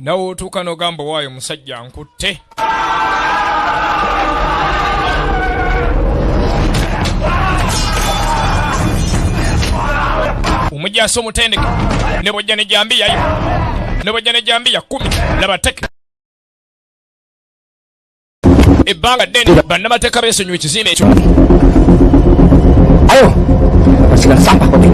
nawe otuuka n'ogamba waayo musajja nkutte. Omujaasi omutendeke ne bwojja ne jambiya yo ne bwojja ne jambiya 10 labateke ebbanga ddene bannamateeka beesonyiwa ekizimbe ekyo. Ayo basigala sampah kopi.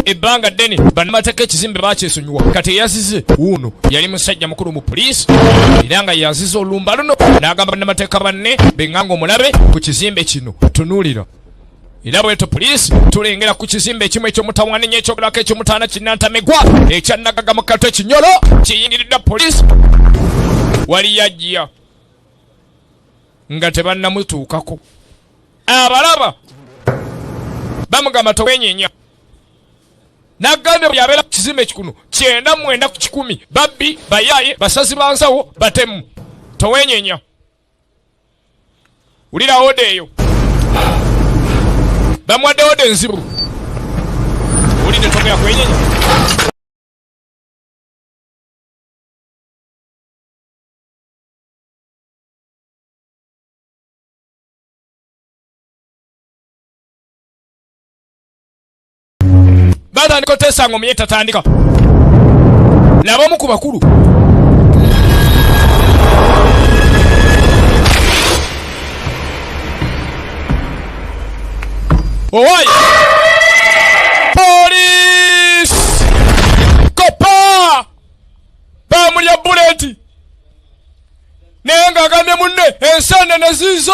Ebbanga ddene bannamateeka ekizimbe bakyesonyiwa kati eyazize wuuno yali musajja mukulu mu poliisi era nga yazize olumba luno n'agamba bannamateeka banne benganga omulabe ku kizimbe kino tunuulira. Era bweto poliisi tulengera ku kizimbe ekimu eky'omutawaana ennyo ekyogerako eky'omutaana kinnantamegwa ekyanagaga mu kato ekinyolo kiyingiridde poliisi wali yajja nga tebannamutuukako. Abalaba bamugamba towenyeenya n'agambye bwe yabeera ku kizimbe ekikunu 9 ku 10 babbi bayaaye basazi bansawo batemu towenyeenya. Wulira ode eyo bamwadde ode nzibu. Wulidde togera kwenyeenya. Batandika oteesanga omuye tatandika. Laba omu ku bakulu owaayi poliisi kopa bamulya buleti naye ng'agambye munne enseenene ziizo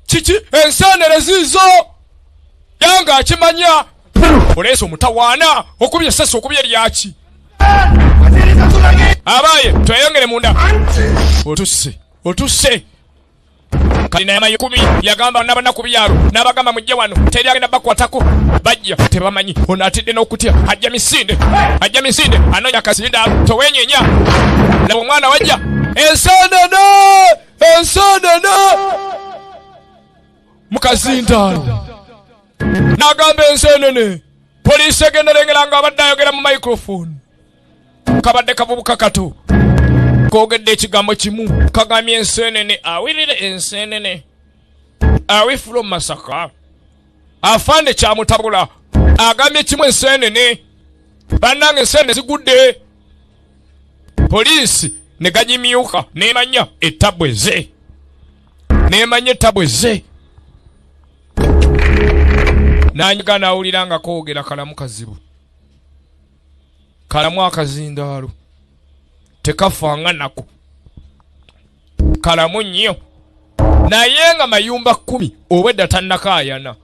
kiki enseenene ziizo yanga akimanya. Oleese omutawaana okubye essasi okubye eryaki abaaye tweyongere munda otusse kalina yamayo 10 yagamba n'abanaku byalo n'abagamba mujje wano teri agenda bakwatako bajja tebamanyi ono atidde n'okutya ajja misinde anonya akazinda towenyeenya. Laba omwana wajja enseenene mukazindaalo n'agamba enseenene. Poliisi egenda lengera nga abadde ayogera mu microphone kabadde kavubuka kato koogedde ekigambo kimu kagambye enseenene. Awulire enseenene awi from Masaka afande kyamutabula agambye kimu enseenene bannange enseenene zigudde. Poliisi ne ganyimyuka nemanya ettabwe ze nanyiga nawulira nga koogera kalamu kazibu kalamu akazindaalo tekafanga nako kalamu nnyo naye nga mayumba 10 obwedda tannakaayana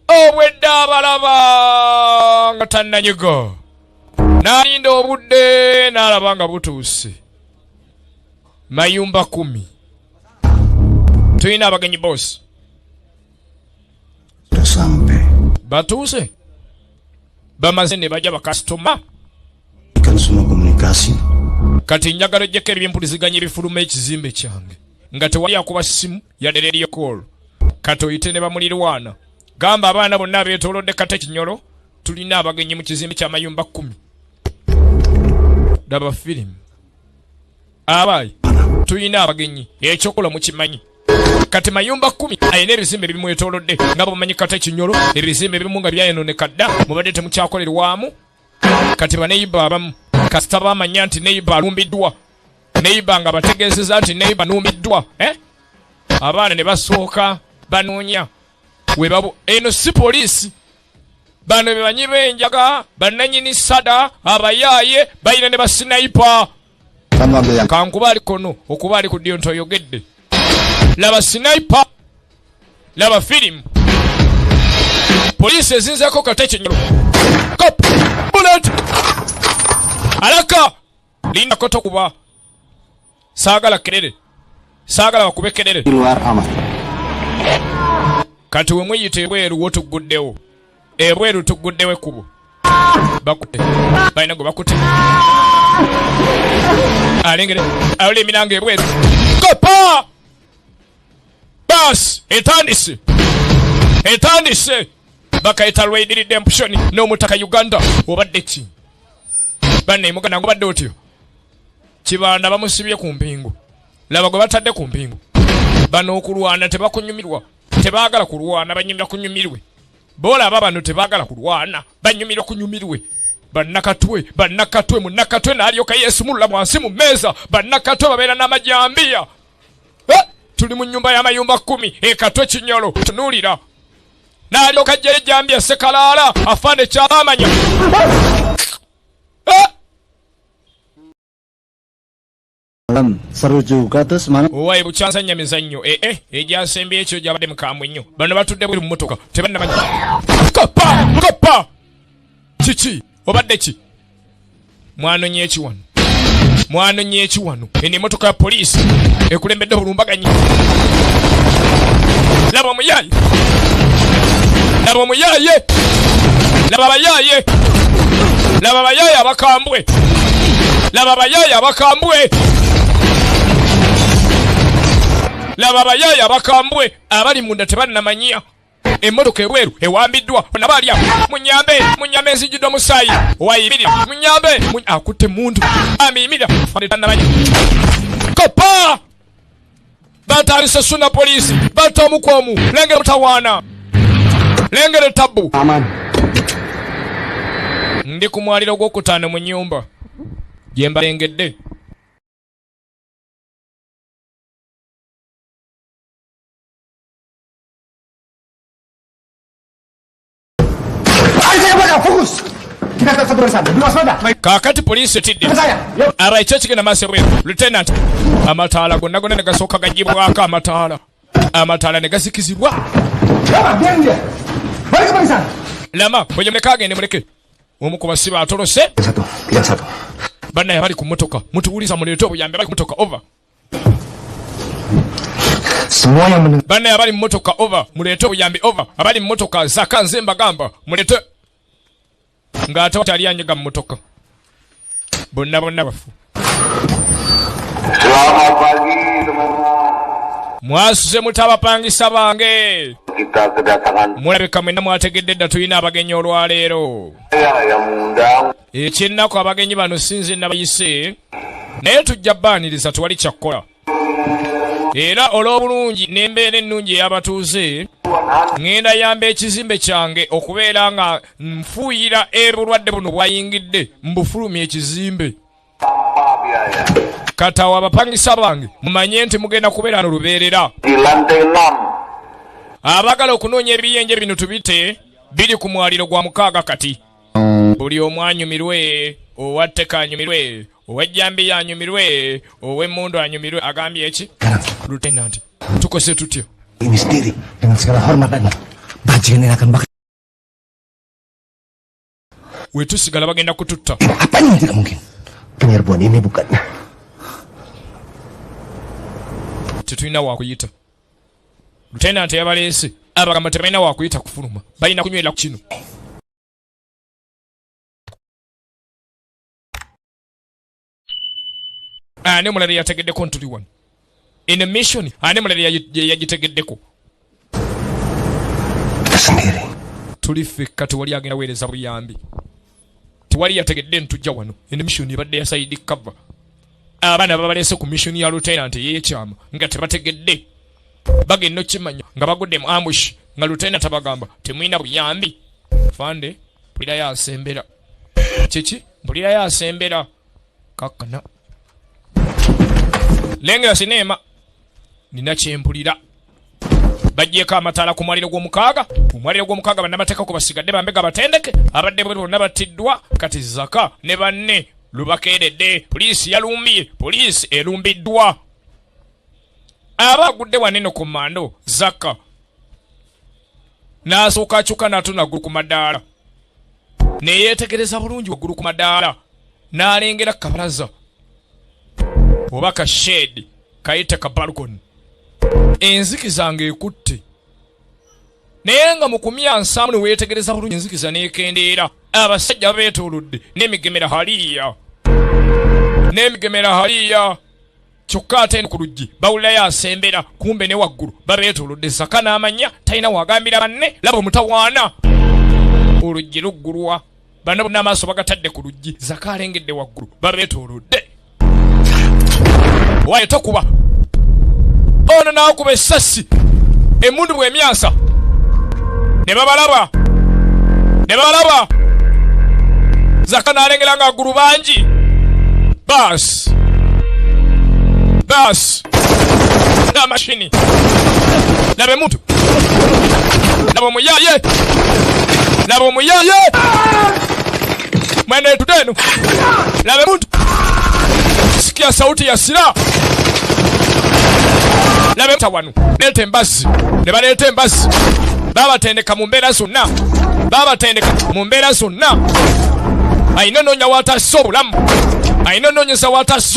obwedda abalaba nga tannanyiga n'alinda obudde n'alaba nga butuuse. Mayumba 10 tulina abagenyi bosi batuuse bamaze ne bajja bakasitoma kati njagala ojjeko ebyempuliziganya ebifuluma ekizimbe kyange nga tewali akuba simu yadde radio call kati oyite ne bamulirwana gamba abaana bonna abeetoolodde kata kinyolo tulina abagenyi mu kizimbe ky'amayumba 10. Daba firimu abaayi tulina abagenyi ekyokola mukimanyi kati mayumba 10 ayina ebizimbe bimwetoolodde nga bwomanyi kata kinyolo ebizimbe ebimu nga byayononeka dda mubadde temukyakolerwamu. Kati baneiba abamu kasita bamanya nti neiba alumbiddwa neiba nga bategeezeza nti neiba numbiddwa abaana ne basooka banoonya webabu eno si poliisi bano bebanyi b'enjaga bannanyini sada abayaaye bayina ne basinaipa kankuba ali kono okuba ali ku ddyo ntoyogedde. Laba sniper laba firimu poliisi ezinzeeko kata kinyolo kop bullet alaka linda koto kuba saagala kerere saagala bakube kerere kati we mweyita ebweru wotuguddewo ebweru tuguddewo ekkubo bakute balina gwe bakute alengere awula emiranga ebweru kopa bas etandise bakayita Raid Redemption n'omutaka Uganda obadde ki banne mugana ngo badde otyo kibanda bamusibye ku mpingu laba gwe batadde ku mpingu bano okulwana tebakunyumirwa tebaagala kulwana banyumira kunyumirwe bola bano tebaagala kulwana banyumira kunyumirwe bannakatwe munakatwe n'alyoka Yesu mulula mwansi mu mmeeza bannakatwe babeera n'amajambiya tuli mu nnyumba y'amayumba 10 ekatwe kinyolo tunuulira n'alyoka ajjayo ejambiya sekalaala afaane kyabamanya seru juga tuh semangat. Owai bukyansanya mizannyo ejyasembe ekyo gyabadde mukambwe nnyo bano batudde buli mu mmotoka tebannamanya kapa kiki obadde ki mwanonye eki wano eno emmotoka ya poliisi ekulembedde bulumbaganyi laba omuyaaye laba abayaaye abakambwe abali munda tebannamanyia emmotoka ebweru ewambiddwa nabalya munyambe enzijjudde omusaayi owayibirira munyambe akutte muntu amiimira fanetannamanya kopa batandise suna poliisi batta omukwomu lengera mutawaana lengera etabbu ndi ku mwaliro gw'okutaano mu nnyumba gye mbalengedde Fokus. Kita tetap bersama. Waspada. Kakati poliisi etidde aba ekyo kigenda maaso bweru lieutenant amataala gonna ne gasooka gagibwako amataala ne gasikizibwa lama bwegyomuleka agende muleke omu ku basiba atolose bannaye bali ku mmotoka mutuwuliza muleete obuyambi bali ku mmotoka over bannaye abali mu mmotoka over muleete obuyambi over abali mu mmotoka zaka nze mbagamba muleete ng'ate watali anyega mu mmotoka bonna bafu mwasuze mutabapangisa bange mulabika mwenna mwategedde dda tulina abagenyi olwaleero ekyennaku abagenyi bano sinze nabayise naye tujja bbaaniriza tewali kyakkola era olw'obulungi n'embeera ennungi ey'abatuuze ngenda yamba ekizimbe kyange okubeera nga nfuuyira obulwadde buno bwayingidde mbufulumya ekizimbe katawa abapangisa bange mumanye nti mugenda kubeera n'olubeerera abagala okunoonya ebiyenje bino tubite biri ku mwaliro gwa 6 kati buli omu anyumirwe owatteka anyumirwe ow'ejjambi anyumirwe ow'emmundu anyumirwe agambye eki lieutenant tukose tutyo ini sendiri dengan segala hormat dan bajingan yang akan bakal wetusigala bagenda kututta apanya yang tidak mungkin penyerbuan ini bukan tetulina wakuyita lieutenant yabaleese abagamba tebalina wakuyita kufuluma balina kunywera ku kino ane mulala yategeddeko ntuli wano eno mission ane mulala yagitegeddeko tuli fekka tewali agenda weereza buyambi tewali yategedde ntujja wano eno mission ebadde ya side cover abaana babaleese ku mission ya lieutenant yeyekyama nga tebategedde bagenda okimanya nga bagudde mu ambush nga lieutenant abagamba temwina buyambi fande mpulirayo asembera kiki mpulirayo asembera kakkana lengera sinema nina kyempulira bajjeeko amataala ku mwaliro gw'omukaaga bannamateeka ku basigadde bambega batendeke abadde bonna battiddwa kati zaka ne banne lubakeeredde poliisi yalumbye poliisi erumbiddwa abagudde waneno ku mando zaka n'asooka akyuka n'atona waggulu ku madaala neyeetegereza bulungi waggulu ku madaala n'alengera kabalaza oba ka shade kayita ka balcony enzikiza ng'ekutte naye nga mu 170 ne weetegereza bulungi enzikiza n'ekendeera abasajja beetoolodde n'emigemera haliya kyokka ate ku luggi bawulirayo asembera kumbe ne waggulu babeetoolodde zaka n'amanya talina wagambira banne laba omutawaana oluggi luggulwa bano bonna amaaso bagatadde ku luggi. Zaka alengedde waggulu babeetoolodde. Waaye tokuba. Ono n'akuba essasi. Emmundu bw'emyansa. Ne babalaba. Zaka n'alengera ng'aggulu bangi. Baas. N'amashini. Laba emuntu. Laba omuyaaye. Mwene tutenu. Laba emuntu. Sikia sauti ya silaha. Laba tawanu. Leta embazzi. Ne baleeta embazzi. Babatendeka mu mbeera zonna. Ayina noonya w'atassa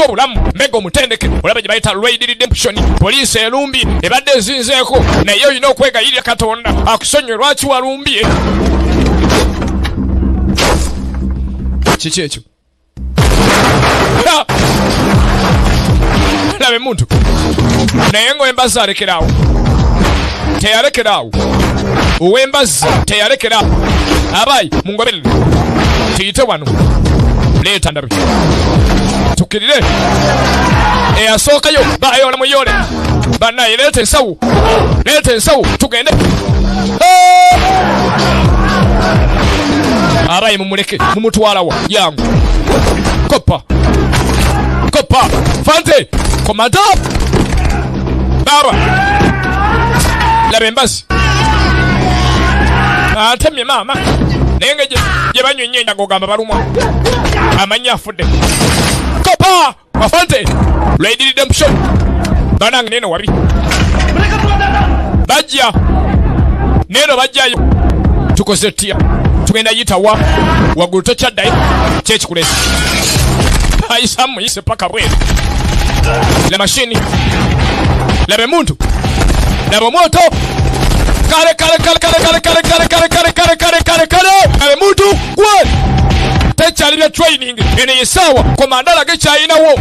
obulamu. Mbega omutendeke. Olaba gye bayita Raid Redemption. Poliisi elumbye ebadde ezinzeeko. Naye olina okwegayirira Katonda akusonyiwe lwaki walumbye. Kiki ekyo? Laba emuntu. Naye ng'embazzi alekeraawo. Teyalekeraawo. Ow'embazzi teyalekeraawo. Abayi mungoberere. Tuyite wano. Leeta ndabe. Tukirire. Eyasookayo baayoola muyole. Bannaye leeta ensawo. Tugende. Abayi mumuleke. Mumutwala wa. Yangu. Koppa. Fante. Komanda. Baba. Laba embazzi. Atemye maama. Naye nga gye banywa ennyo gogamba balumwa. Amanyi afudde. Koppa. Wafante. Raid Redemption. Banange neno wabi. Bajja. Neno bajjayo. Tukoze tia. Tugenda yitawa. Waggulu tokyaddayo. Kyekikuleeta. Ayisa muyise paka bweru. La mashini. Laba emuntu. Laba omwoto. Kale. Laba emuntu. Gwe. Tekyalina training. Eno yesaawa. Komanda alage kyayinawo.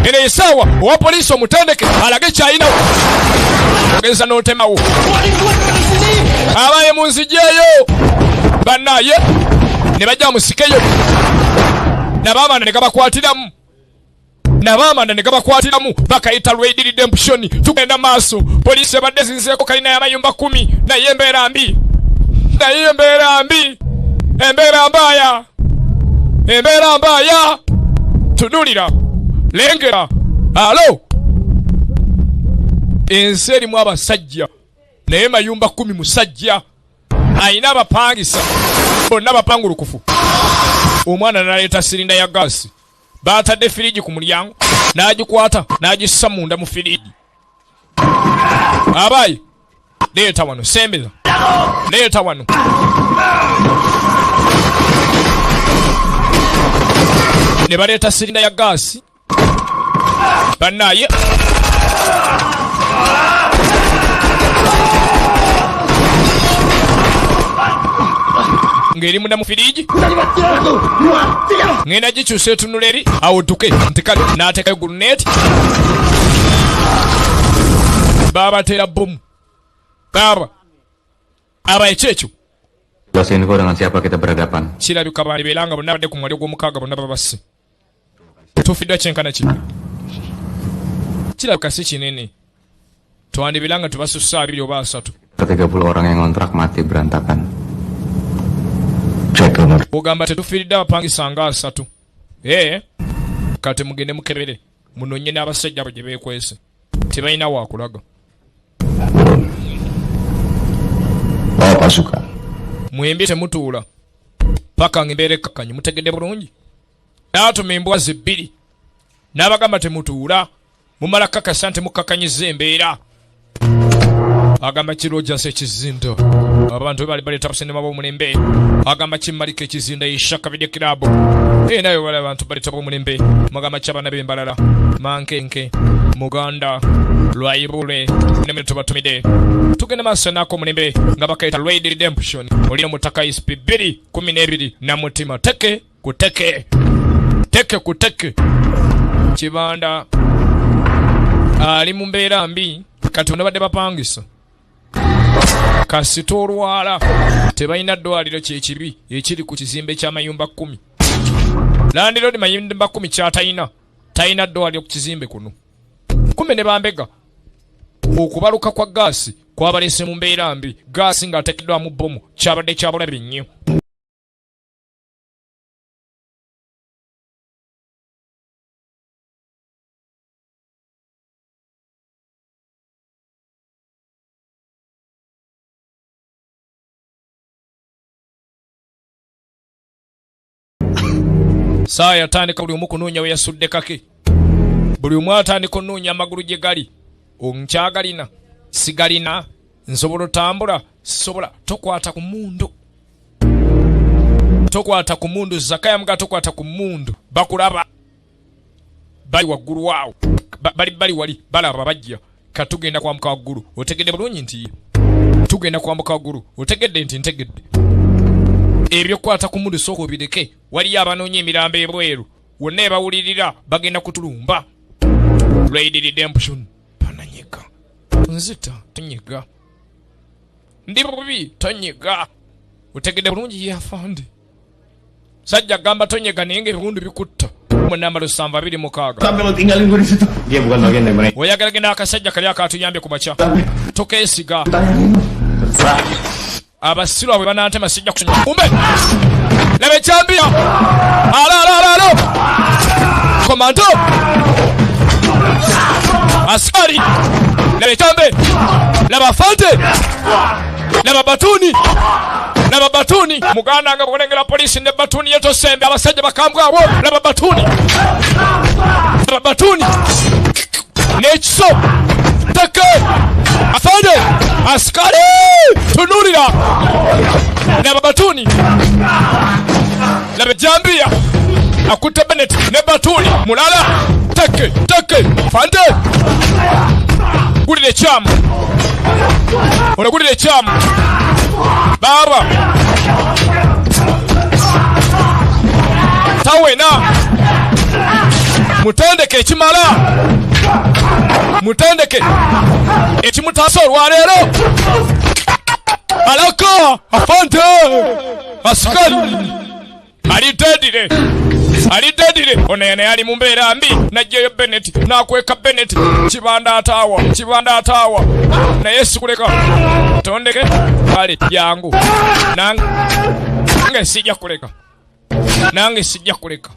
Eno yesaawa. Owa poliisi omutendeke alage kyayinawo. Ogenza n'otemawo. Abaye munzijeeyo. Bannaye. Ne bajja musikeyo. N'abaamanda ne gabakwatiramu. Bakayita Raid Redemption. Tugenda maaso. Poliisi ebadde zinzeeko kalina y'amayumba 10. Naye embeera mbi. Embeera mbaaya. Tunulira. Lengera. Alo. Ensi erimu abasajja. Naye mayumba 10 musajja. Ayina abapangisa. Bonna bapangulukufu. Omwana n'aleeta sirinda ya gaasi. Baatadde firiji ku mulyango. N'agikwata. N'agissa munda mu firiji. Abayi. Leeta wano. Sembeza. Leeta wano. Ne baleeta sirinda ya gaasi. Bannaye. Ngeri munda mu firiji. Ngenda gikyusa etunula eri. Awutuke. Nti kale n'ateekayo guluneeti. Babatera bomu. Baba. Aba ekyekyo. Info dengan siapa kita berhadapan. Kirabika bali belanga bonna badde ku mwali gw'omukaaga bonna babasi. Tufiddwa kyenkana kibi. Kirabika si kinene. Twandibiranga tubasussa 2 oba 3. 30 orang yang ngontrak mati berantakan. Ogamba tetufiiridde abapangisa nga 3. Kati mugende mukebere. Munonye n'abasajja abo gye beekwese. Tebalina waakulaga. Pasukan. Mwembye temutuula. Paka ng'embeera ekkakkanyi mutegedde bulungi. N'atuma embwazi 2. N'abagamba temutuula. Mumala kakasa nti mukakkanyiza embeera. Agamba Kiroja Sekizinda. Abantu bali baleeta abasenema b'omulembe. Agamba Kimalika Ekizinda Ishaka Video Club. Nayo wale abantu baleeta b'omulembe. Mugamba Kyabana b'embalala. Mankenke. Muganda. Lwaibule. Nemwe tubatumide. Tugenda maaso n'ako omulembe nga bakayita Raid Redemption. Olina mutaka ISP 212 na mutima. Teke kuteke. Kibanda. Ali mu mbeera mbi. Kati ono badde bapangisa. kasita olwala tebalina ddwaliro kyekibi ekiri ku kizimbe ky'amayumba 10. Landiroodi mayumba 10 kyatalina talina ddwaliro ku kizimbe kuno. Kumbe ne bambega okubaluka kwa gaasi kwabalese mu mbeera mbi. Gaasi ng'ateekeddwamu bbomu kyabadde kyabulabe nnyo. Saa yatandika buli omu kunoonya we yasudde kake. Buli omu atandika onoonya amagulu gye gali. Nkyagalina sigalina nsobola otambula sisobola. Tokwata ku mundu, tokwata ku mundu. Zakaya mga tokwata ku mundu. Bakulaba bali waggulu waawo, bali wali balaba bajja. Katugenda kwambuka waggulu. Otegedde bulungi nti tugenda kwambuka waggulu. Otegedde nti ntegedde. Ebyo kwata ku mundu soko bideke. Waliyo abanoonya emirambo ebweru. Wonna ebawulirira bagenda kutulumba. Red Redemption. Pananyika nzita tonyiga ndi bubi tonyiga. Otegedde bulungi yafande. Sajja gamba tonyiga naye ng'ebiwundu bikutta. Mu namba 726. Sampai lo tinggalin gue di situ. Dia bukan bagian dari mereka. Oyagala genda akasajja kali akatuyambye ku makya. Tokeesiga. Abasirwa bwe banantema sijja kusonya. Kumbe lebe chambia. Alo. Komando. Askari. Lebe chambe. Lebe fante. Lebe batuni. Muganda nga bolengera polisi ne batuni yeto sembe abasajja bakambwa abo. Lebe batuni. Nechiso. Take. Afande. Askari. Tunulira. Lebe batuni. Lebe jambia. Akutte Bennett ne batuni. Mulala. Take. Fande. Gulire chamu. Gulire chamu. Baba. Tawena. Mutendeke ekimala. Mutendeke ekimutaso olwaleero. Alaka. Afante. Askari. Alidedire. Ono yene yali mu mbeera mbi. Najjayo Bennett. Nakweka Bennett. Kibanda ataawa. Naye sikuleka. Tondeke. Kale jangu. Nange sijja kuleka.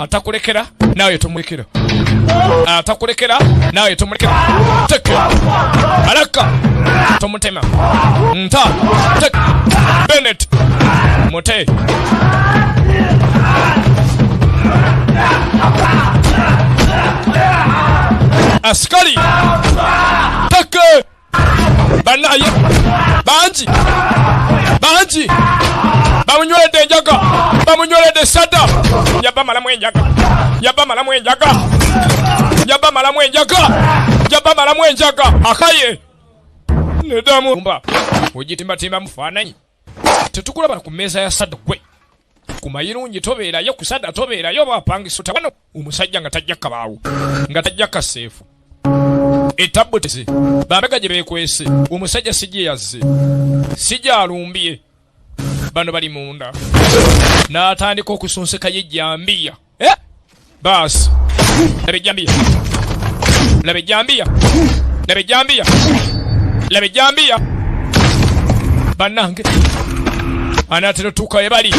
Atakulekera nawe tomulekera. Teke. Alaka. Tomutema. Nta. Teke. Bennett. Mote. Askari. Teke. Banaye. Banji. Bamunywedde enjaga. Bamunywedde sada. Yaba malamu enjaga. Akaye. Nedamu. Mba. Ojitimba mufaananyi. Tetukulaba ku mmeeza ya sada gwe. Kumayirungi tobeerayo kusada tobeerayo bapangisa tabano omusajja nga tajja kabaawo. Nga tajja kaseefu. Etabutese. Bambega gye beekwese. Omusajja sijje yazze. Sijja alumbye. Bano bali munda. N'atandika okusonseka ye jambiya. Bas. Lebe jambia. Banange. Anatero tuka ebali.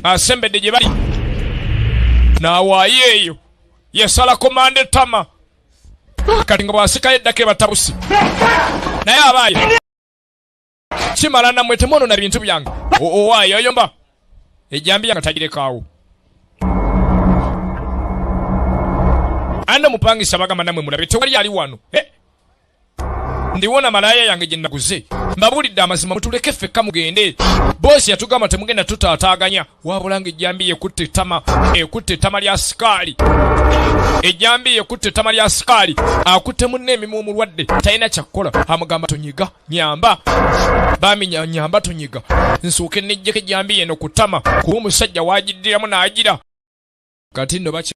Asembedde gye bali. N'awaayo eyo. Yesala komande tama. Kati nga bwasikayo eddaka ebatabusi. Naye abaayo. Kimala namwe temono na bintu byange. Owaayo oyomba. Ejambiya nga tagirekaawo. Ana mupangisa bagamba namwe mulabe tewali ali wano. Ndiwona malaya yange gye naguze. Mbabulidde amazima mutuleke ffekka mugende. Bosi yatugamba temugenda tutaataaganya. Wabulanga ejjambiya ekutte ettama lya sikaali. Akutte munne emimu omulwadde. Talina kyakkola. Amugamba tonyiga. Nyamba. Baminya nyamba tonyiga. Nsooke nejjeko ejjambiya eno ku ttama. Kuba omusajja waagiddiramu n'agira. Kati nno baki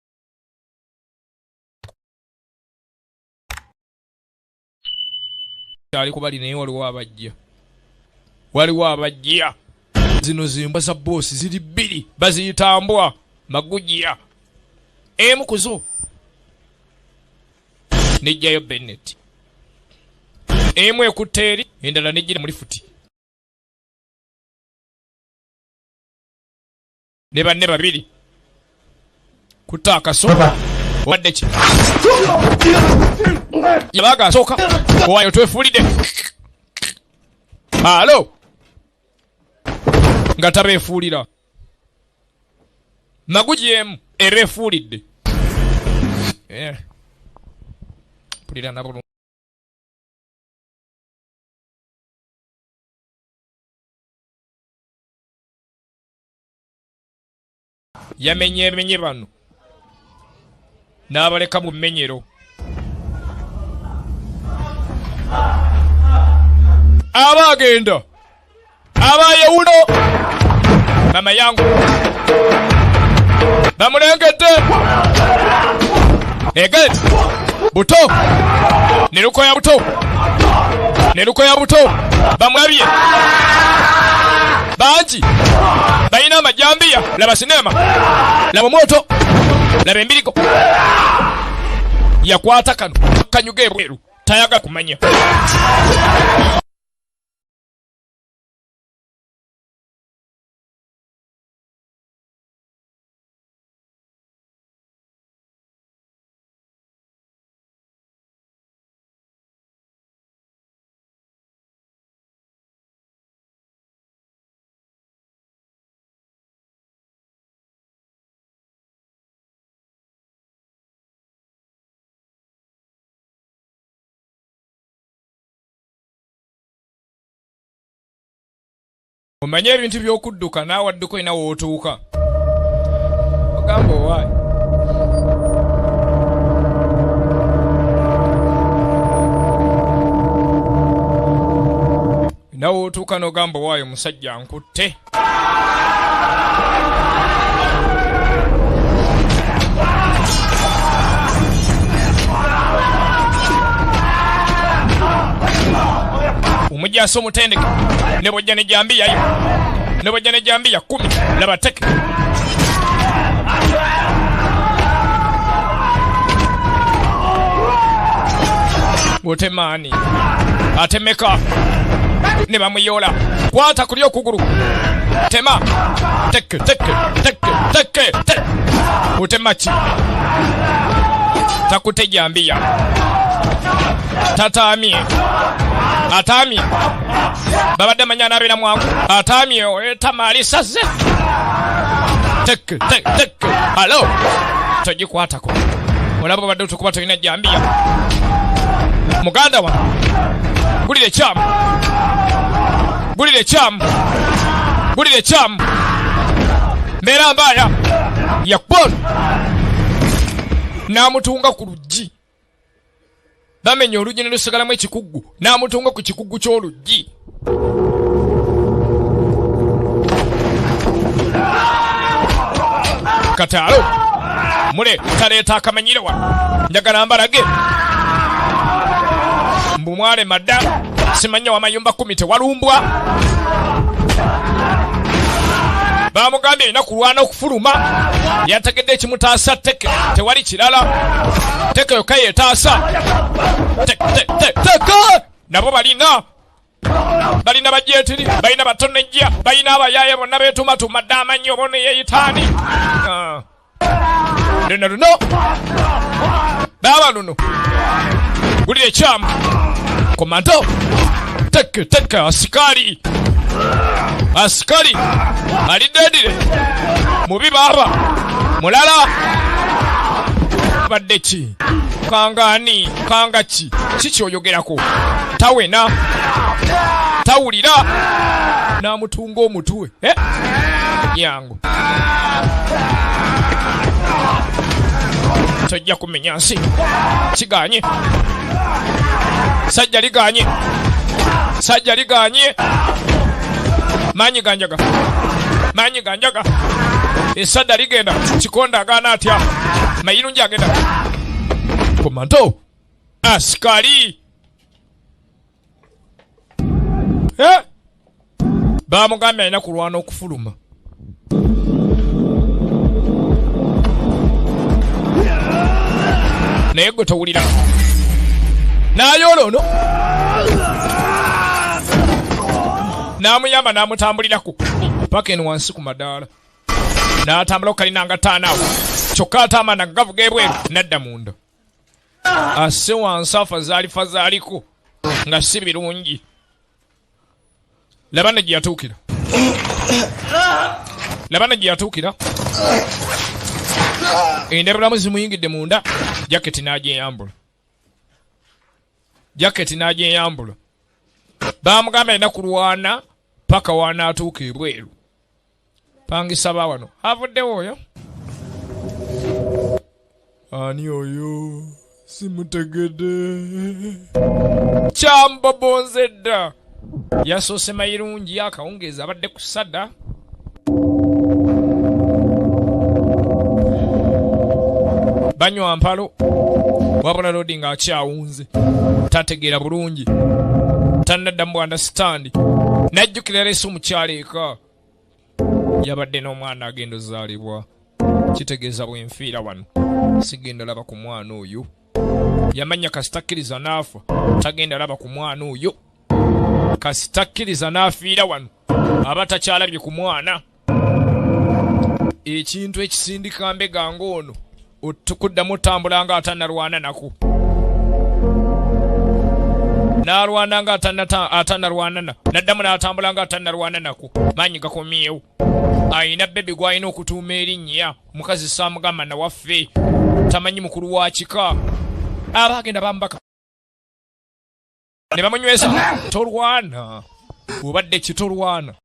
ali kubali naye waliwo abajja. waliwo abajja. Zino zimbwa za boss ziri bbiri baziyitambwa magujja. Emu kuzo nejjayo Bennett. Emu ekutte eri endala nejjira muri futi. Ne banne babiri kutaka soka wadde ki yabaga soka owayo twefulide. Halo nga tabeefuulira maguji emu ebeefuulidde. Pulira nabo yamenye bano n'abaleka mu mmenyero. Abagenda abayewuno mama yangu bamulengedde egeti buto neruko ya buto bamwabye banji bayina amajambiya. Laba sinema, laba moto, laba embirigo. Yakwata kano kanyuge bweru tayaga kumanya. Omanye ebintu by'okudduka naawe adduko ina wootuuka. Ogamba owaayi. Ina wootuuka n'ogamba owaayi omusajja nkutte. Omujjaso omutendeke ne bwojja ne jambiya yo ne bwojja ne jambiya 10 laba teke. Botemaani atemeka ne bamuyola kwata kuli okuguru tema teke botemachi takute jambiya tatamie atamie babadde manyana abera mwangu atamie tamali saze teke halo tojikwatako olabo badde tukuba tulina jambiya muganda wa gulire cham mbera mbaya yakpon namutunga ku luggi. Bamenye oluggi ne lusigalamu ekikuggu n'amutunga ku kikuggu ky'oluggi. Kataalo mule taleeta akamanyire wa njagala mbalage mbumwale madda simanya w'amayumba 10 tewalumbwa. Bamugambye alina kulwana okufuluma yategedde ekimutaasa teke tewali kirala teke yokka yeetaasa teke nabo balina bajetiri balina batonejja balina abayaaye bonna beetumatuma dde amanyi obone yeeyitaani luno baba luno gulire ekyamu komando teke asikali aliddedire mubi baba mulala badde ki kangani kangaki kikyoyogerako tawena tawulira n'amutunga omutwe yangu tojja kumenya nsi kiganye sajja liganye manyi ganjaga esadda ligenda kikonda agaana atya mayirungi agenda komando asikali Bamugambye alina kulwana okufuluma. Naye gwe towulira. N'ayoloono. N'amuyamba n'amutambulirako. Paka eno wansi ku madaala. N'atambula kalina nga taanaawo. Kyokka ataamana gavuga ebweru n'adda munda. Asse wansi afazaaliko nga si birungi. Labana gye yatuukira. Endabulamu zimuyingidde munda. Jaketi n'agyeyambula. Bamugamba alina kulwana paka wanaatuuka ebweru. Pangisa ba wano. Avuddewo oyo? Ani oyo? Simutegedde. Kyambobonze dda. Yasoose mayirungi akawungeezi abadde ku sadda. Banywa mpalo. Wabula Lodi ng'akyawunze. Tategeera bulungi. Tannaddamu understand. Najjukira leero omukyala eka. Yabadde n'omwana agenda ozaalibwa. Kitegeeza bwenfiira wano. Sigenda laba ku mwana oyo. Yamanya kasitakkiriza n'afa. Tagenda laba ku mwana oyo. Kasitakkiriza n'afiira wano. Aba takyalabye ku mwana. Ekintu ekisindika mbega ng'ono. Otukuddamu otambula nga atannalwana nako. N'alwana nga atannalwana. N'addamu n'atambula nga atannalwana nako. Maanyi gakomyewo. Ayina bebi gw'alina okutuuma erinnya. Mukazi saamugamba na waffe. Tamanyi mukulu wa kika. Aba agenda bambaka. Ne bamunywesa. Tolwana. Obadde kitolwana.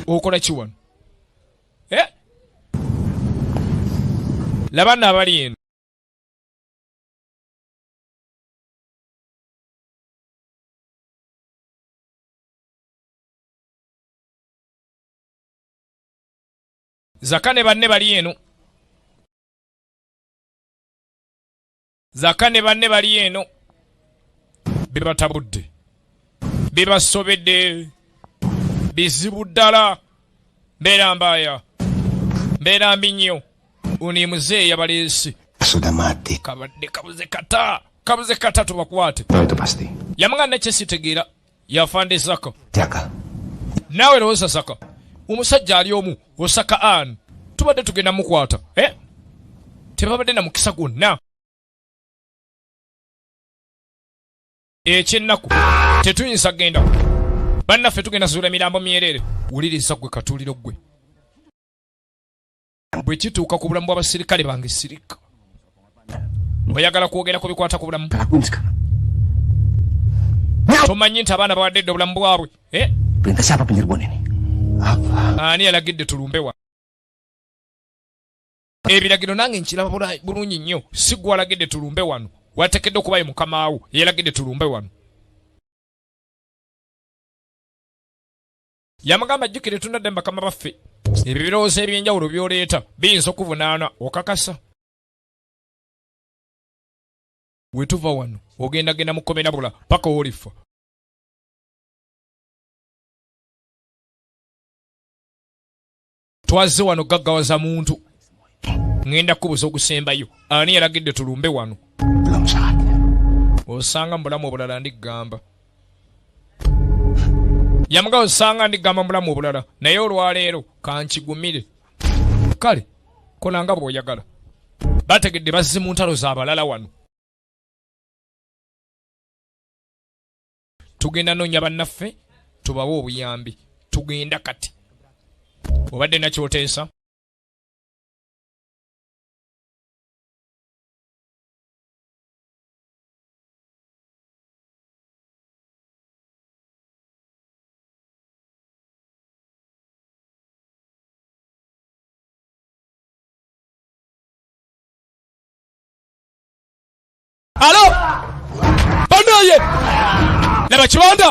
Okola ki wano? Labana abali eno. Zakane banne bali eno. Bebatabudde. Bebasobedde. Bizibu ddala. Mbeera mbaaya. Mbeera mbi nnyo. Uni muzeeyi yabaleese. Sudamati. Kabadde kabuze kata tubakwate. Itu pasti. Yamanga nekye sitegeera. Yafande Saka. Jaka. Naawe lowooza Saka. Omusajja ali omu osaka an. Tubadde tugenda mukwata. Tebabadde na mukisa gwonna. Ekyennaku tetuyinza genda. Bannaffe tugenda zuula mirambo myerere. Wuliriza gwe katuliro gwe. Bwe kituuka ku bulamu bw'abasirikale bange sirika. Oyagala kwogera ku bikwata ku bulamu? Tomanyi nti abaana bawadde obulamu bwabwe. Perintah siapa penyerbon ini? Ani yalagidde tulumbe wa? Ebiragiro nange nkiraba bulungi nnyo. Si gwe walagidde tulumbe wano. Wateekeddwa okuba ye mukama wo yalagidde tulumbe wano. Yamugamba jjukire tunadde mu bakama baffe. Ebyo birowoozo eby'enjawulo by'oleeta biyinza okuvunaana okakasa. We tuva wano ogendagenda mu kkomera bula paka olifa. Twazze wano gaggawaza muntu. Ngenda kubuza ogusembayo. Ani yalagidde tulumbe wano? Belum saatnya. Osanga mu bulamu obulala ndigamba. Yamuga osanga ndigamba mu bulamu obulala. Naye olwaleero kankigumire. Kale kolanga bw'oyagala. Bategedde bazze mu ntalo z'abalala wano. Tugenda noonya bannaffe tubawe obuyambi. Tugenda kati. Obadde nakyoteesa? Alo! Banaye! Laba kibanda!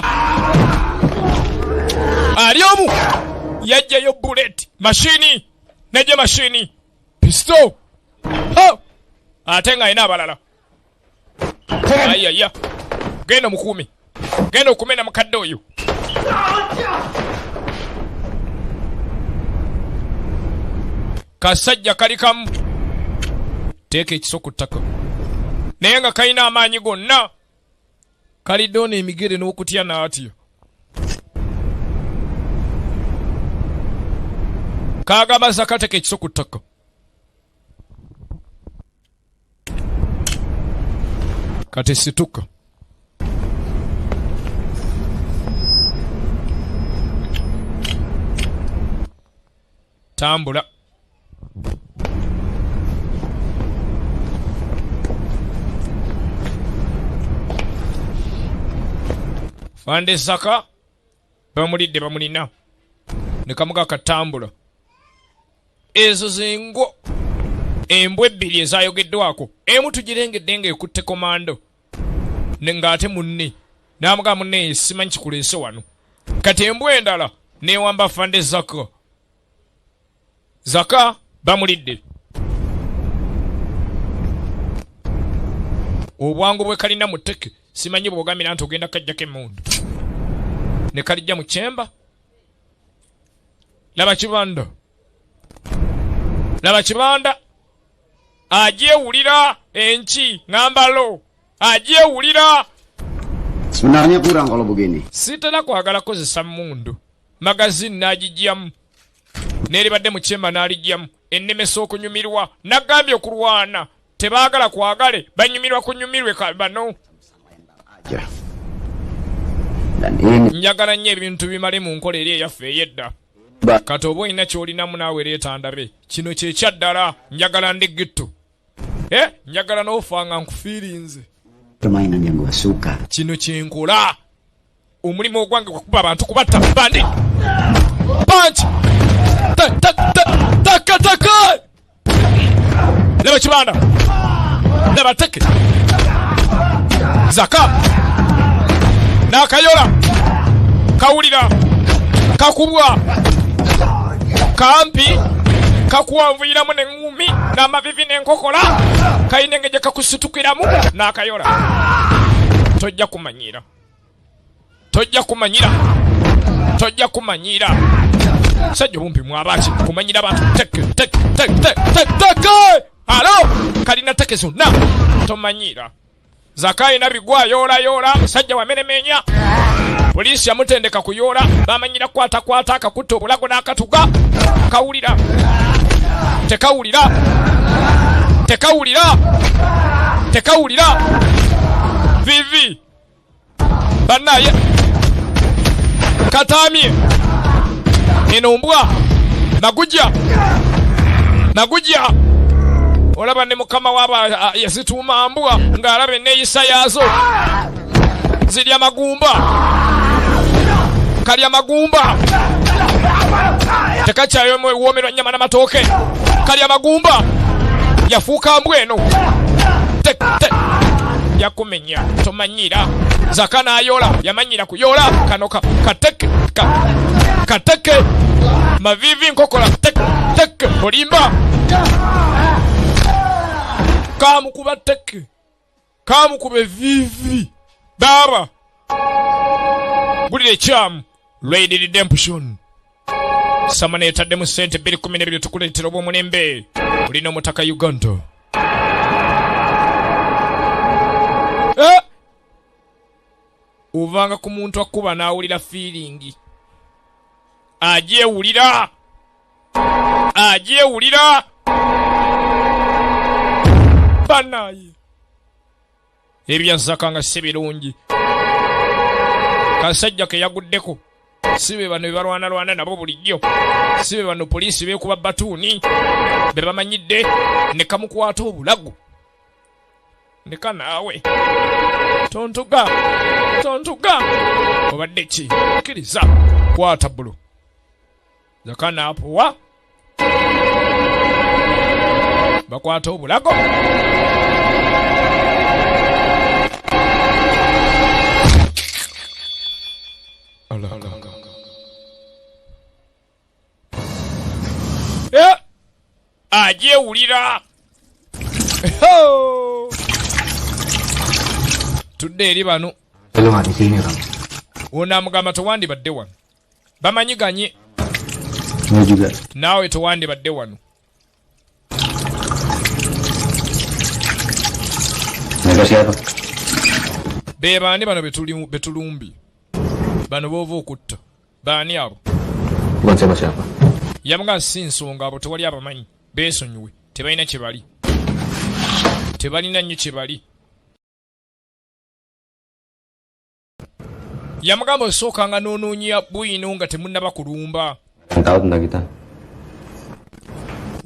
Ali omu! Yajjayo bullet, mashini, nejje mashini, pistol. Ate nga ina abalala. Ayaya. genda mukuumi, genda okume na mukadde oyo. Kasajja kali kamu, teeka ekiso ku ttaka, naye nga kalina amaanyi gonna, kaliddewo n'emigere n'okutya n'atya. Kaagamba Zaka teeka ekiso ku ttaka. Kati situka. Tambula. Fande Zaka bamulidde bamulina ne kamuga katambula. Ezo zengo embwa ebbiri ezayogeddwako, emu tugirengedde ng'ekutte komando ne ng'ate munne n'amuga munne simanyi kikuleese wano. Kati embwa endala neewamba Fande Zaka. Zaka bamulidde. Obwangu bwe kalina mu tteke simanyi bw'ogamira nti ogenda kajjako emmundu. Ne kalijja mu kyemba. Laba kibanda. Laba kibanda. Ajeewulira enki ngambalo. Ajeewulira. Sebenarnya kurang kalau begini. Sitera kwagala kozesa mmundu. Magazine n'agijjamu. N'eribadde mu kyemba n'alijjamu. Ennemesa okunyumirwa. Nagambye okulwana. Tebaagala kwagale. Banyumirwa kunyumirwe bano. Njagala nnyo ebintu bimale mu nkola eri eyaffe ey'edda. Kati oba olina ky'olinamu naawe leeta ndabe. Kino kye kyaddala. Njagala ndi gittu. Njagala n'ofanga nkufiirinze. Permainan yang gua suka. Kino kye nkola. Omulimu ogwange gwakuba abantu kubatta bandi. Punch! Taka! Leba kibanda. Leba teke. Zaka. Nakayola. Kawulira. Kakubwa. Kampi. Kakuwanvuyiramu n'engumi n'amavivi n'enkokola. Kayinengeje kakusitukiramu n'akayola. Tojja kumanyira. Sajja bumpi mwabaki kumanyira abantu teke. Alo kalina teke zonna tomanyira. Zaka ina bigwa yola sajja wamenemenya. Polisi yamutendeka kuyola bamanyira kwata akakutta obulago n'akatuga. Kawulira. Tekawulira. Vivi. Banaye. Katamye. Eno mbwa. Nagujja. Olaba ne mukama waba yazituuma mbwa ng'alaba enneeyisa yaazo. Zirya magumba. Kalya magumba. Tekakyayo woomerwa nnyama n'amatooke. Kalya magumba. Yafuuka mbwa eno. Yakumenya tomanyira. Zaka n'ayola yamanyira kuyola kano kateke mavivi nkokola teke olimba kamukuba teke kamukube vivi baba gulire ekyamu Lady Redemption samana yetaddemu ssente 212 tukuleetera obw'omulembe olina omutaka Uganda. Uvanga ku muntu akuba n'awulira feeling. Ajeewulira. Banaye. Ebya Zaka nga si birungi. Kasajja ke yaguddeko. Sibe bano bebalwana nabo bulijjo. Sibe bano poliisi beekuba batuuni. Be bamanyidde ne kamukwata obulago. Ne kanaawe. Tontuga. Obadde ki? Kkiriza. Kwata bulu. Zaka n'apuwa. Bakwata obulago. Ajeewulira. Tudde eri bano Lu nggak di sini, Ram. Onamugamba tewandibadde wano. Bamanyiganye. Ini juga. Naawe tewandibadde wano. Mereka siapa? Be baani bano betulumbi. Bano bova okutta. Baani abo? Bukan siapa-siapa. Yamuga si nsonga abo tewali abamanyi. Beesonyiwe. Tebalina kye bali. Tebalina nnyo kye bali. Yamugamba osookanga n'onoonya bwino nga temunnaba kulumba. Yang tahu tentang kita.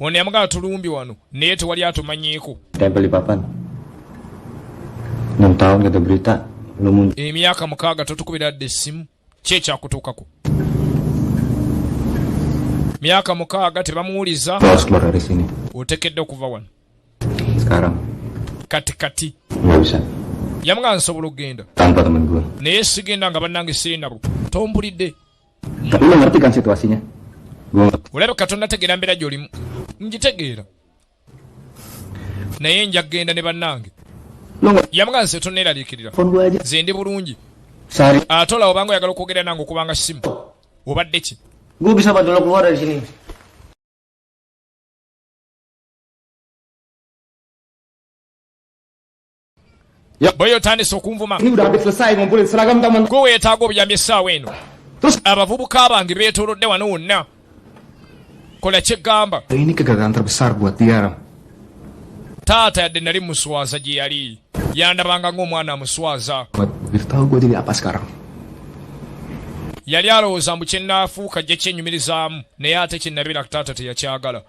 Ono yamugamba tulumbi wano naye tewali atumanyiiko. Tempel di papan. 6 tahun kita berita. Belum muncul. Emyaka 6 totukubira dde essimu. Ki ekyakutuukako? Myaka 6 tebamuwuliza. Harus keluar dari sini. Otekedde okuva wano. Sekarang. Kati. Nggak bisa. Yamugamba nsobola okgenda. Tanpa temen gue. Naye sigenda nga bannange siri nabo. Tompulidde. Tapi lu ngerti kan situasinya? Gue Olaba Katonda ategeera mbeera gy'olimu. Ngitegeera. Naye nja kgenda ne bannange. Yamugamba nze tonneeraliikirira. telepon gue aja. Nze ndi bulungi. Sehari. Ate olaba obanga oyagala okwogera nange okubanga simu. Obadde ki? Gue bisa bantu lo keluar dari sini. Bwe otandise okunvuma. Ini udah habis selesai ngumpulin seragam teman. Gwe weetaaga obuyambi essaawa eno. Terus Abavubuka bange beetoolodde wano wonna. Kola kyeggamba. Ini kegagalan terbesar buat dia, Ram. Taata yadde nali muswaza gye yali. Yandabanga ng'omwana amuswaza. Begitu tahu gue jadi apa sekarang? Yali alowooza mbu kye nnaafuuka gye kyenyumirizaamu naye ate kye nabira taata teyakyagala.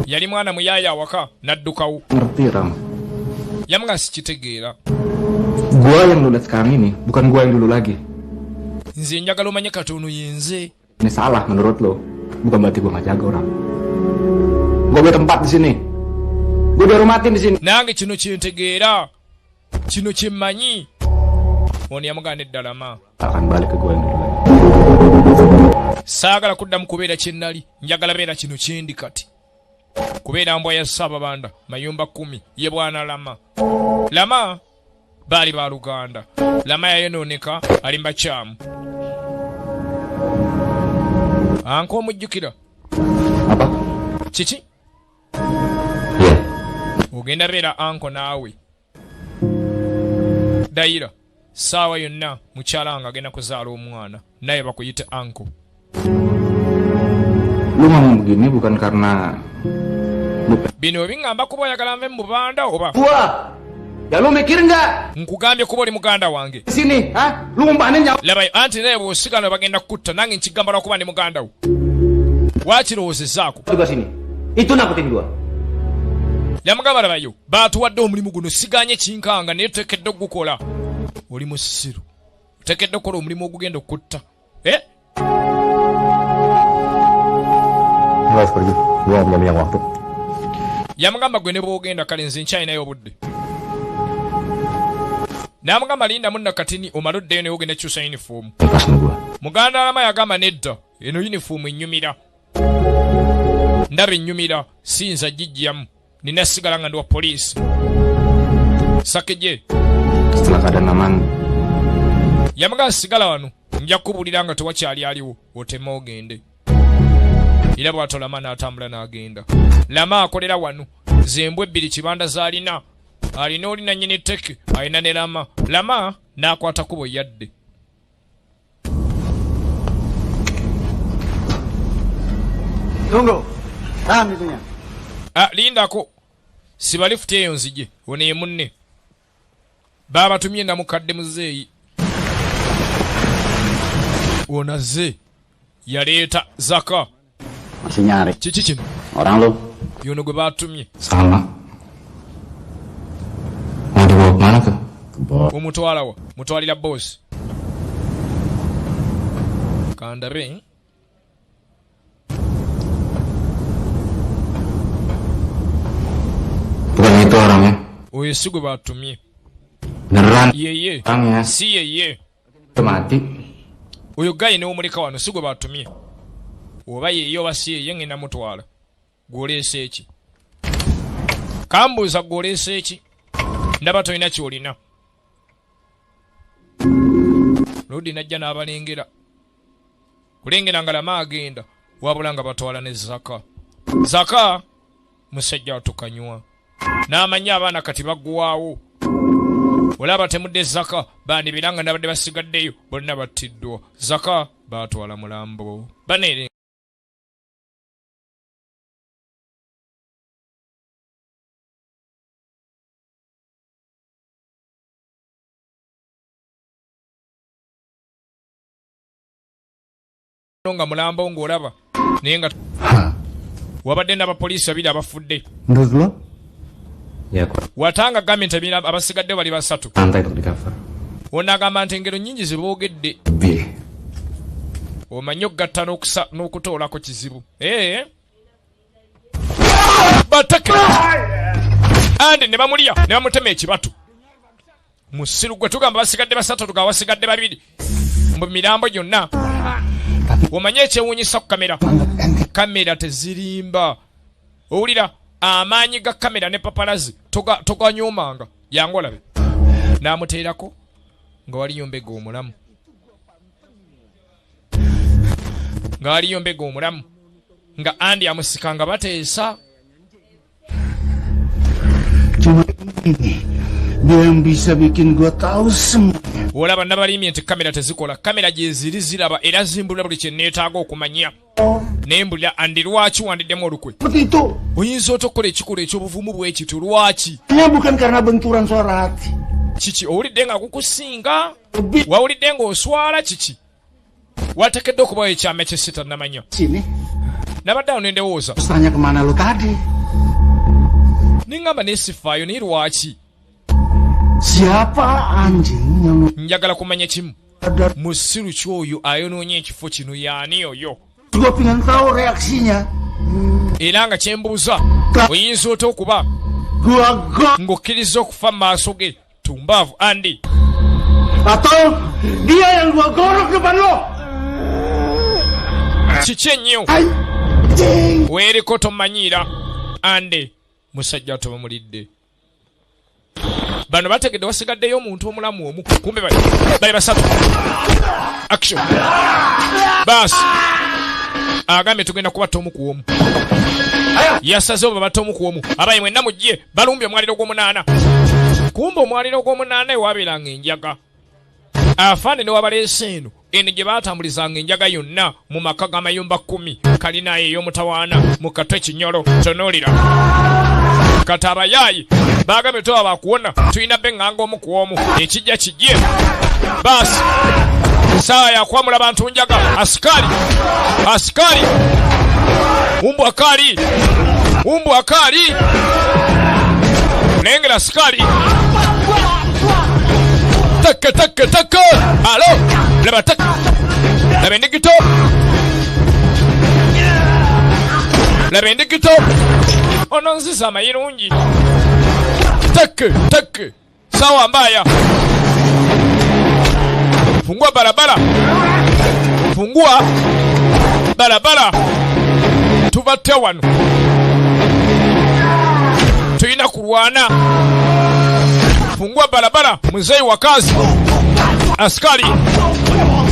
Yali mwana muyaaya awaka n'addukawo. Ngerti, Ram. Yamugamba sikitegeera. Gua yang lu lihat sekarang ini bukan gua yang dulu lagi. Nze njagala omanye katono yenze. Ini salah menurut lo. Bukan berarti gua nggak jaga orang. Gua punya tempat di sini. Gua dihormatin di sini. Nange kino kyentegeera. Kino kyemmanyi. Ono yamugamba neddala ma. Tak akan balik ke gua yang dulu lagi. Saagala kuddamu kubeera kye nnali. Njagala beera kino kyendi kati. Kubeera mbwa ya Ssaababanda mayumba 10 ye bwana Lama. Lama baali ba Luganda. Lama yayonooneka ali mbakyamu. Anko omujjukira. Apa? Kiki? Iya. Ogenda beera anko naawe. Dayira ssaawa yonna mukyala nga agenda kuzaala omwana naye bakuyite anko. Lu ngomong begini bukan karena Bino biŋŋamba kuba oyagala nve mu Bubanda oba? gua. Ya lu mikir nggak? Nkugambye kuba oli muganda wange. Di sini, ha? Lu ngumbanin nyawa. Laba anti naye bw'osigala bagenda kutta nange nkigamba lwakuba ndi muganda wo. Waakirowoozezzaako. Juga sini. Itu nakutin gua. Yamugamba labayo baatuwadde omulimu guno siganye kinkanga naye tuteekedde ogukola. Oli musiru. Oteekedde okukola omulimu ogugenda okutta. Lu harus pergi. Gua nggak punya banyak waktu. Yamugamba gwe ne bw'ogenda kale nze nkyalinayo obudde. N'amugamba linda munna katini omala oddeyo naye ogenda kyusa yunifoomu. Lepas sama gua. Muganda Lama yagamba nedda eno yunifoomu ennyumira. Ndaba ennyumira siyinza gijjamu. Nina sigala nga ndi wa poliisi. Sakeje. Setelah keadaan aman, Yamugamba sigala wano nja kubuulira nga tewakyali aliwo otema ogende. Era bw'atyo Lama n'atambula n'agenda. Lama akolera wano zembwa 2 kibanda z'alina. Alina oli nannyini tteke alina ne Lama. Lama n'akwata kubo yadde. Tunggu. Tahan itunya. Lindako siba lifuti eyo nzije ono ye munne. Baabatumye namukadde muzeeyi. Ono azze yaleeta zaka. masih nyari. Kiki kino? Orang lu Yono gwe baatumye. salah. Mau dibawa kemana tuh? Omutwala wa? Mutwalira boss. Kandabe. Bukan itu orangnya. Oyo si gwe baatumye. Beneran Yeye. orangnya. Si yeye. Udah mati. Oyo gayi n'omuleka wano si gwe baatumye. Oba yeye oba si yeye ngenda mutwala. Gw'oleese eki? Kambuuza gw'oleese eki? ndaba tolina kyolina. Lodi najja n'abalengera. Kulengera nga lama agenda wabula nga batwala ne Zaka. Zaka musajja atukanywa. N'amanya abaana kati baggwaawo. Olaba temudde Zaka bandi biranga nabadde basigaddeyo bonna battiddwa. Zaka baatwala mulambo. Banere nga mulambo ng'olaba naye nga wabadde n'abapoliisi babiri abafudde. Menurut lo? Ya, kok. Watanga gavumenti ebira abasigadde bali basatu. Santai untuk di cover. Ono agamba nti engero nnyingi ziboogedde. B. Omanyi okugatta n'okutoolako kizibu. Batake andi ne bamulya ne bamutema ekibatu. Musiru gwe tugamba basigadde basatu tuga basigadde babiri. Mu mirambo gyonna. Omanyi ekyewuunyisa ku kamera. Kamera tezirimba. Owulira amaanyi ga kamera ne papalazi toganyumanga yangu olabe n'amuteerako nga waliyo mbega omulamu nga andi amusika nga bateesa. Cuma ini dia yang bisa bikin gua tahu semua. Olaba nabalimye nti kamera tezikola. Kamera gye ziri ziraba era zimbulira buli kye neetaaga okumanya. Nembulira andi lwaki wandiddemu olukwe. Begitu. Oyinza otokola ekikolwa ekyobuvumu bw'ekityo lwaki? Bukan karena benturan suara hati. Kiki owulidde nga kukusinga? Wawulidde ng'oswala kiki? Watekedde okubawo ekyama ky'essita namanya. Sini. Nabadde awo nendowooza. Tanya kemana lo tadi? Ningamba nesifaayo naye lwaki? Siapa anjing yang njagala kumanya kimu. Musiru kyoyo ayonoonye ekifo kino yaani oyo? Gua pengen tahu reaksinya. Era nga kyembuuza oyinza ota okuba ng'okkiriza okufa mu maaso ge tumbaavu andi. Atau dia yang gua gorok depan lo. Kiki ennyo weeriko tomanyiira ande musajja tobamulidde. Bano bategedde wasigaddeyo omuntu omulamu omu kumbe bali basatu. Action. Basi agambye tugenda kubatta omu ku omu. Yasaze oba batta omu ku omu. Abaye mwenna mujje balumbye omwaliro gw'omunaana. Kumbe omwaliro gw'omunaana ewabeeranga enjaga. Afaane ne wabaleese eno eno gye baatambulizanga enjaga yonna mu maka g'amayumba 10 kalinaye ey'omutawaana mu katwe Kinyolo tonoolira. Kati abayaayi bagambye toba bakuwona tulina beŋŋanga omu ku omu ekijja kijje. Basi saawa yakwamula bantu njaga. Asikali umbwa akali kulengera asikali take alo laba take laba endigito ono nziza amayirungi take sawa mbaya fungua barabara tubatte wano tulina kulwana. Fungua barabara muzei wa kazi. Askari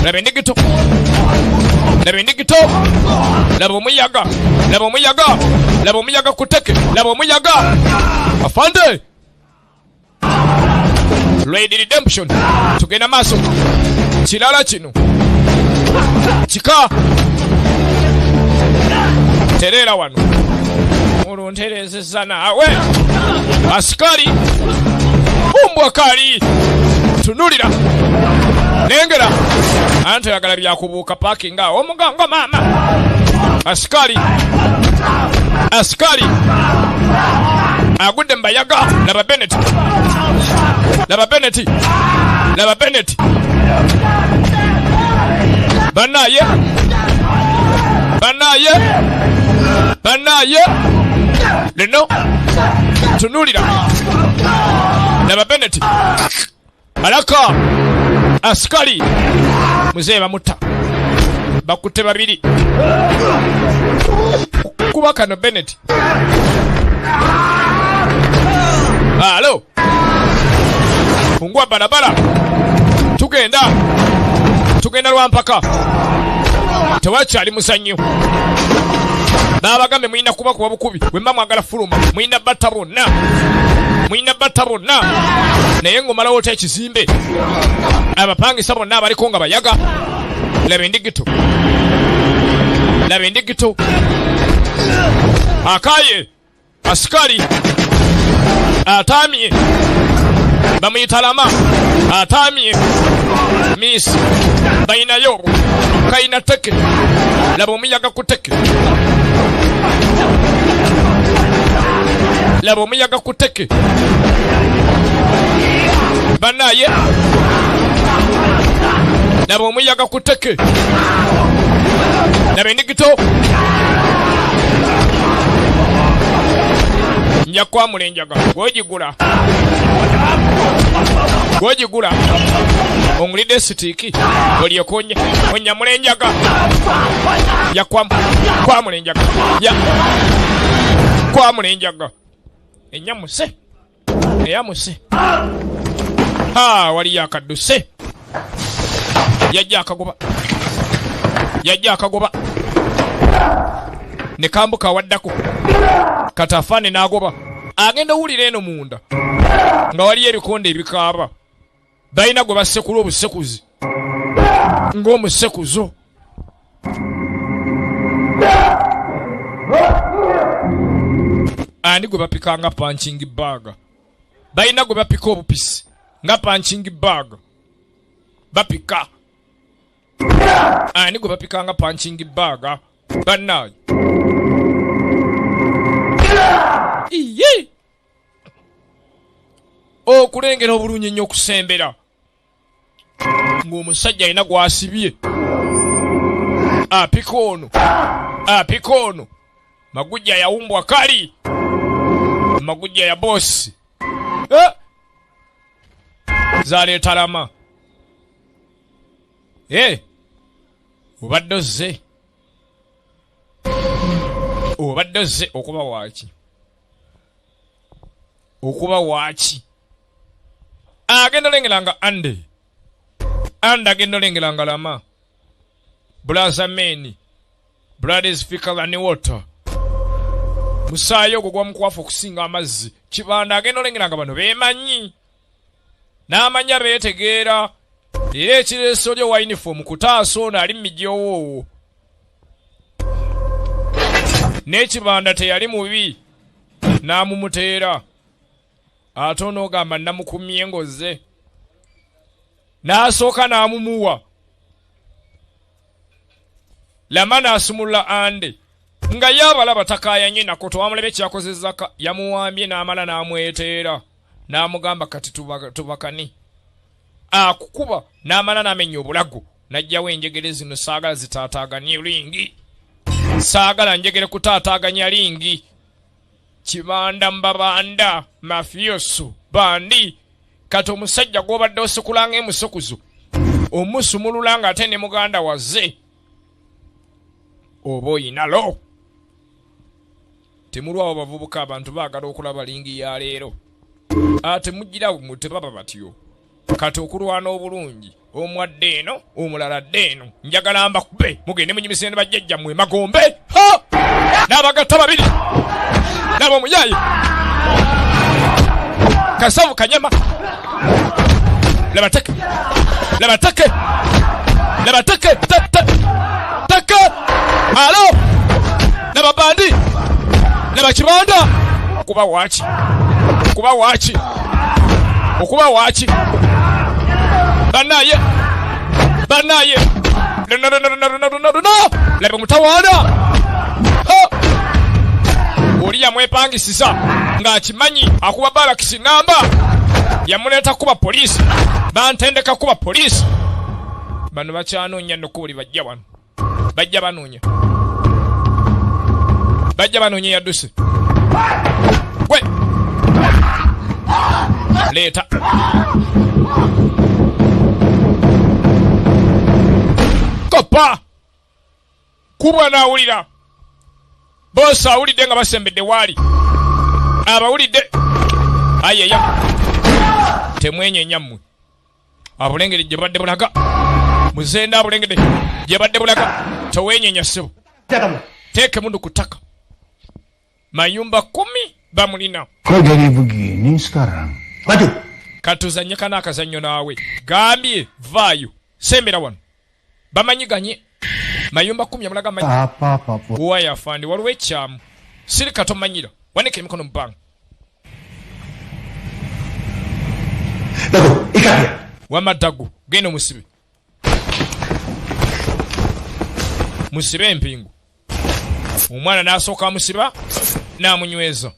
laba endigito laba omuyaga kuteke laba omuyaga afande. Lady Redemption tugenda maaso kirala kino kika terera wano olunterezeza naawe. Asikari umbwa kali tunulira lengera anti yagala byakubuuka parking awo omugango maama. Asikari agudde mbayaga. Laba Bennett banaye leno tunulira. Laba Bennett alaka asikali muzee bamutta bakutte babiri kuba kano Bennett. Alo fungua barabara tugenda lwampaka tewakyali muzannyo babagambe mulina kuba kuba bukubi bwemba mwagala fuluma mulina batta bonna naye ng'omalawo ota ekizimbe abapangisa bonna abaliko nga bayaga laba endigito akaye asikali atamye bamuyita lama atamye miss bayinayo kayina teke laba omuyaga ku teke banaye laba omuyaga ku teke laba endigito nja kwamulenjaga gwogigula ongulidde sitiiki olyekonya onyamulenjaga kwamulenjaga enyamuse eyamuse waliyo akadduse yajja akagoba ne kambuka waddako katafaane n'agoba agenda owulira eno munda nga waliyo ebikonde ebikaaba balina gwe basekula obusekuzi ng'omusekuzo ani gwe bapika nga punching bag balina gwe bapika obupisi nga punching bag bapika ani gwe bapika nga punching bag bannaye iye okulengera obulungi ennyo okusembera ng'omusajja alina gwasibye apika ono magujja yawumbwa kali magujja ya bosi zaleeta lama obadde ozze okuba waaki agenda olengeranga ande agenda olengeranga lama brother men brothers thicker than water musaayi ogwo gwamukwafu okusinga amazzi kibanda agenda olengeranga bano beemanyi n'amanya beetegeera era ekireeso lyo wa uniform kutaasa ono ali mumijyowoowo n'ekibanda teyali mubi n'amumuteera ate onoogamba namukumye ngoze n'asooka n'amumuwa lama n'asumulula ande nga yabalaba takaayanye nako tewamulebe kyakozezaka yamuwambye n'amala n'amweteera n'amugamba kati tubakani akukuba n'amala n'amenya obulago n'ajjawo enjegere zino saagala zitaataaganye lingi saagala njegere kutaataaganya lingi kibanda mbabanda mafioso bandi kati omusajja gw'obadde osekulanga emusokuzo omusumululanga ate ne muganda wazze oba oyinalo temulwawo bavubuka abantu baagala okulaba lingi ya leero ate mujjira tebaba batyo kati okulwana obulungi omwadde eno omulala dde eno njagala mbakube mugende munyumise ne bajjajja mmwe magombe n'abagatta babiri nabo muyaye kasavu kanyama labateke alo nababandi nabakibanda okuba waaki banaye labe mutawaana oli yamwepangisiza ng'akimanyi akuba balakisi namba yamuleeta kuba poliisi bantendeka kuba poliisi bano bakyanoonya nokubuli bajja wano bajja banoonya yadduse gwe leeta kopa kubwa n'awulira bosi awulidde nga basembedde waali abawulidde ayeya temwenyenya mmwe abulengere gye badde bulaga muzenda abulengere gye badde bulaga tewenyenya ssebo teeke mundu ku ttaka mayumba 10 bamulina Kok jadi begini sekarang? Maju. katuzanye kana akazannyo naawe gambye vaayo sembera wano bamanyiganye mayumba 10 amulaga Apa. uwaya afandi waliwo ekyamu siri katomanyira waneka emikono mu bbanga Dagu, ikat dia. wamadagu genda musibe empingu omwana n'asooka amusiba n'amunyweza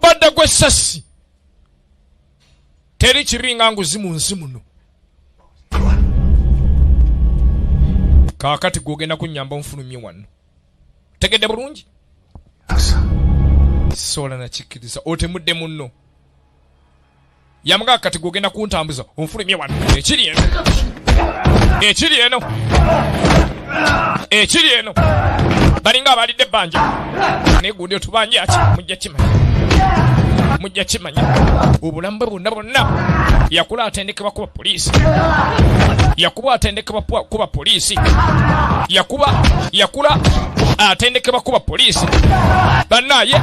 badda gw'essasi teri kibi nga nguzi mu nsi muno kaakati gw'ogenda kunnyamba onfulumye wano tegedde bulungi sola nakikkiriza otemudde munno yamuga kati gw'ogenda kuntambuza onfulumye wano ekiri eno balinga abalidde ebbanja naye gundi otubanja ki mujja kimanya obulamu bwe bwonna yakula atendekebwa kuba poliisi yakula atendekebwa kuba poliisi bannaye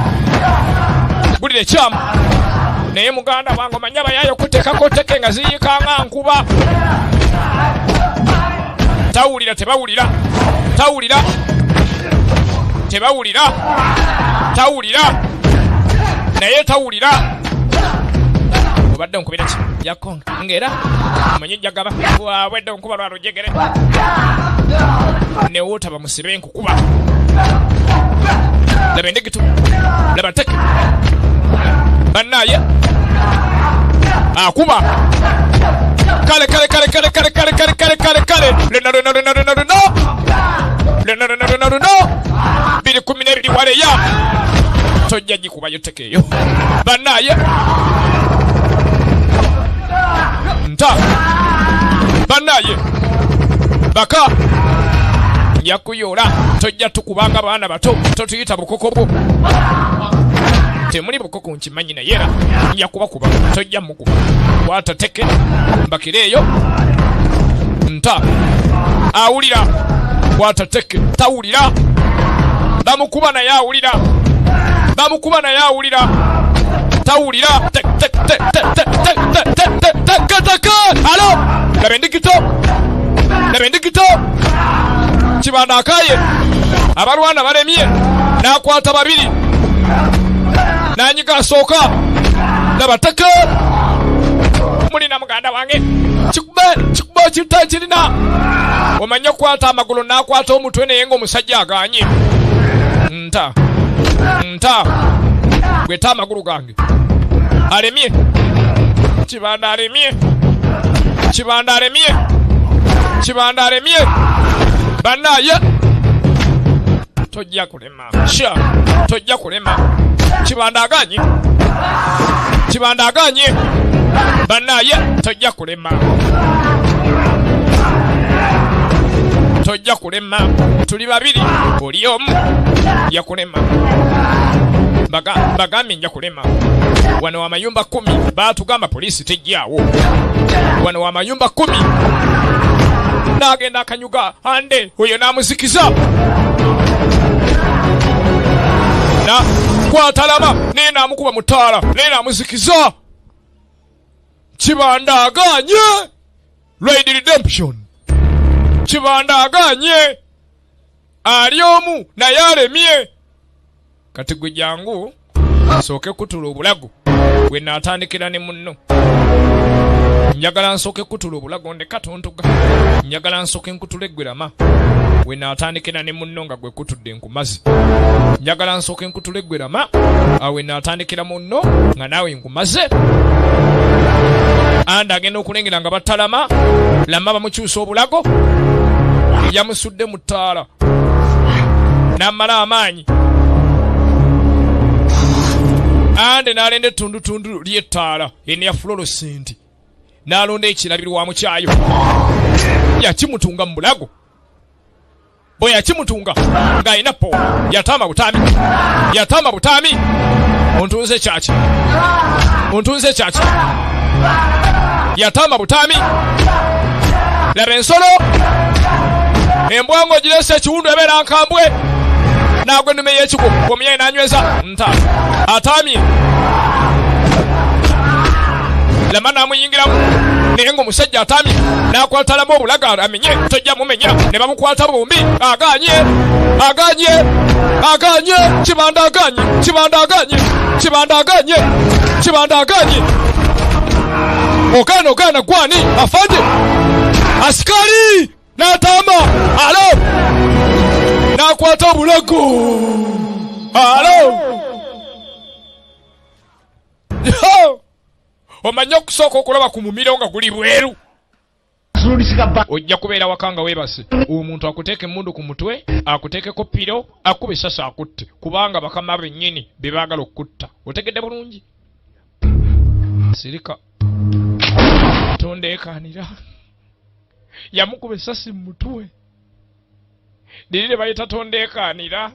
bulire ekyamu naye muganda wange omanya bayayo kuteekako teke nga ziyikanga nkuba tawulira naye tawulira obadde nkubira ki yakonga ngera omanyi jagaba wabwedde nkuba lwa lujegere newootaba musibe enkukuba laba endegeto laba teke bannaye akuba kale biri 12 waleya tojja gikubayo tekeeyo bannaye nta bannaye baka yakuyoola tojja tukubanga baana bato totuyita bukokobwo temuli bukoko nkimanyi naye era yakubakuba tojja mukuba kwata teke mbakireeyo nta awulira kwata teke tawulira bamukuba naye awulira tawulira alo laba endigito kibanda akaye abalwana balemye n'akwata babiri n'anyiga asooka laba teke mulina muganda wange kikuba kita kirina omanye kwata amagulu n'akwata omutwe naye ng'omusajja aganye nta gweta amagulu gange alemye kibanda alemye bannaye tojja kulema kibanda aganye bannaye tojja kulema tuli babiri oli omu yakulema bagambye nja kulema wano amayumba 10 baatugamba poliisi tejjaawo wano amayumba 10 n'agenda akanyuga ande oyo n'amuzikiza kwatalama naye n'amukuba mutaala naye n'amuzikiza kibandaganye Raid Redemption kibandaganye ali omu naye alemye kati gwe jangu nsooke kutula obulago gwe naatandikira ne munno njagala nsooke kutula obulago ndeka tontuga njagala nsooke nkutula eggwerama gwe naatandikira ne munno nga gwe kutudde nkumazi njagala nsooke nkutula eggwerama awe naatandikira munno nga naawe nkumaze andi agenda okulengera nga batalama lama bamukyusa obulago yamusudde mu ttaala n'amala amaanyi ande n'alenda ettundutundu ly'ettaala eno ya fluorescent n'alonda ekirabirwamu kyayo yakimutunga mu bulago bwe yakimutunga ng'alina polo yatama butami ontunze kyaki yatama butami laba ensolo embwango girese ekiwundu ebeera nkambwe naagwe ennume y'ekigo bw'omunyayi n'anyweza atamye lama n'amuyingiramu naye ng'omusajja atamye n'akwatalamu obulaga amenye tojja mumenya ne bamukwata bombi aganye kibanda aganye ogana gwani afande asikari n'atama alo n'akwata obulago alo omanye okusooka okulaba ku mumiro nga guli bweru ojja kubeera wakanga weebase omuntu akuteeka emmundu ku mutwe akuteekeko piro akuba essasi akutte kubanga bakama bennyini be baagala okutta otegedde bulungi sirika tondeekanira yamukuba essasi mu mutwe liri bayita tondeekanira